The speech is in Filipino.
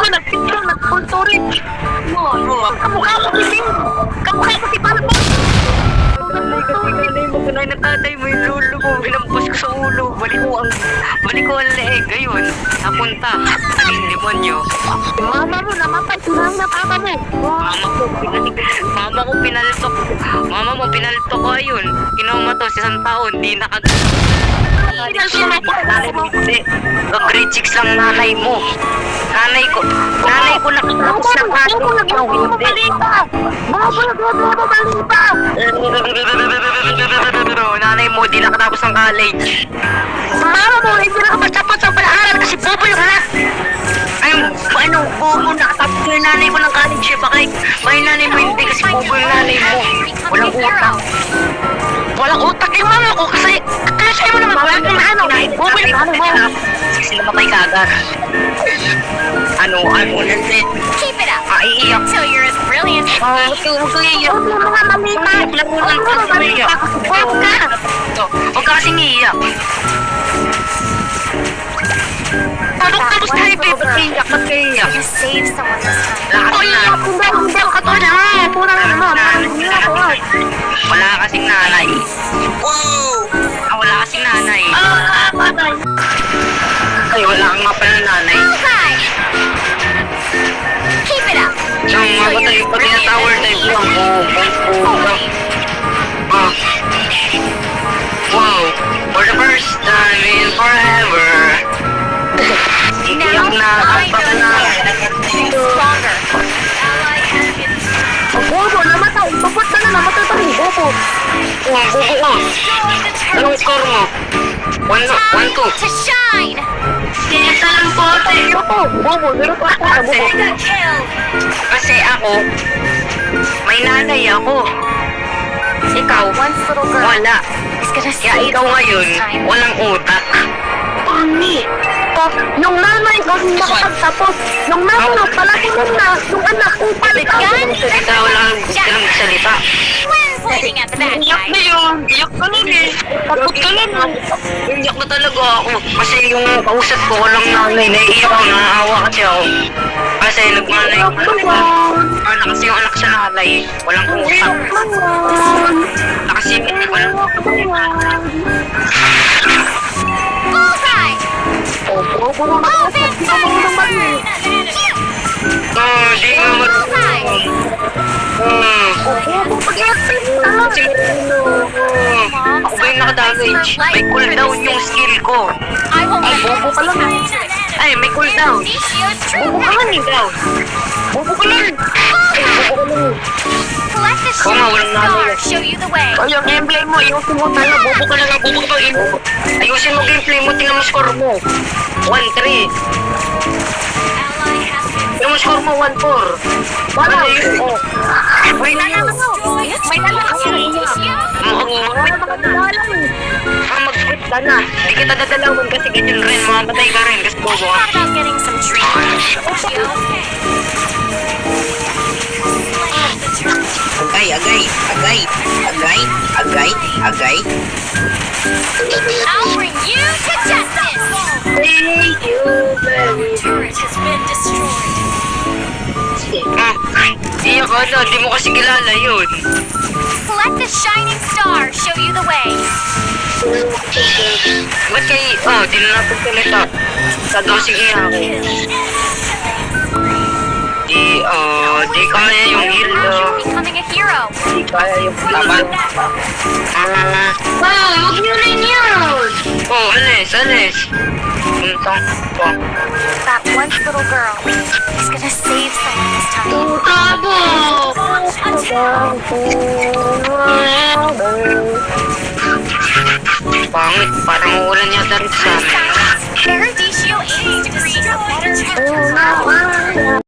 nagpicture, nag-contorin. Kamukha mo si Bing. Kamukha mo si Balbon. Nanay mo, kunay na tatay mo yung lulo mo. Inampos ko sa ulo. Balik ko ang leeg. Ayun, napunta. Ang demonyo. Mama mo, namatay. Tunang na papa mo. Mama mo, pinaltok ko. Ayun, kinoma to, isang taon. Di grade 6 lang nanay mo. Nanay ko nakatapos ng nanay mo, di nakatapos ng college. Mama mo, hindi nakapagtapos ng pag-aaral kasi bobo yung anak. Bobo nakatapos yung nanay mo ng college. Baka yung nanay mo hindi kasi bobo yung nanay mo. Walang utak. Walang utak yung mama ko kasi sa'yo mo naman walang bobo yung nanay mo. Sila matay ka agad. Ano nandiyan? Keep it up Iiyak. until you're as brilliant as Huwag kang iiyak. Huwag ka kasing iiyak. Tapos tayo, babe. Ba't iiyak? Ba't kayo iiyak? you save someone this time. Hindi ako katulad. Pura na naman. Wala kasing nanay. Wala kasing nanay. Ay, wala kang nga pala nanay. Bullseye! Keep it up Siyang until mamatay you're pag as tower brilliant type as lang. Wow. For the first time in forever. Iiyak na ang pagkalaan. stronger. Ally has been Bobo, namatay. Babot na namatay pa rin. Bobo. Bobo ka. Anong score mo? 1-2. to shine. Sinita lang po. Bobo, meron pa ako. Mega kill. Kasi ako, may nanay ako. Ikaw, Once little girl wala. is gonna Kaya save ikaw someone ngayon, this time. walang utak. Pangit. Yung nanay ko, nakapagtapos. Yung nanay ko, palagi nung yung anak ko, palagi. Ikaw lang, gusto lang magsalita. Twins pointing at the bad Iyak na guy. yun. Iyak ka lang eh. Takot ka lang. Iyak na talaga ako. Kasi yung kausap ko, walang nanay. Naiiyak ako, naawa kasi ako. Kasi nagmanay ko. Wala kasi yung anak sa nanay. Walang utak. Wala kasi walang Bullseye! Offense turn! di nga Bullseye! Ako ba yung nakadamage? May cooldown yung skill ko. I won't let bobo ka lang. Ay, may cooldown. Theseus true Bobo ka lang ikaw. Bobo ka lang. Collect the Oo nga, shooting walang star, nanay. show you the way. O yung gameplay mo, ayusin mo tayo. Bobo ka lang, bobo ka lang. Ayusin mo gameplay mo, tingnan mo score mo. 1-3. Ally has been Tingnan mo score mo, 1-4. Wala yun. May nalaman ako. May nalaman ako. Mag-quit ka na. Hindi kita dadalawan kasi ganyan rin. Mamamatay ka rin kasi bobo ka. Thought about getting some treatment. Is she okay? Select the turn. Agay. I'll bring you to justice. Thank you, baby. Turret has been destroyed. Di mo kasi kilala yun. Select the shining star, show you the way. Ba't di na natin salita. Sa dosing ako. Di kaya yung heal daw. Becoming a hero. Di kaya yung laban. Huwag niyo rin yun! Alis. Puntang po. That once little girl is gonna save someone this time. Tutabo! Pangit, parang ulan yata rin sa amin.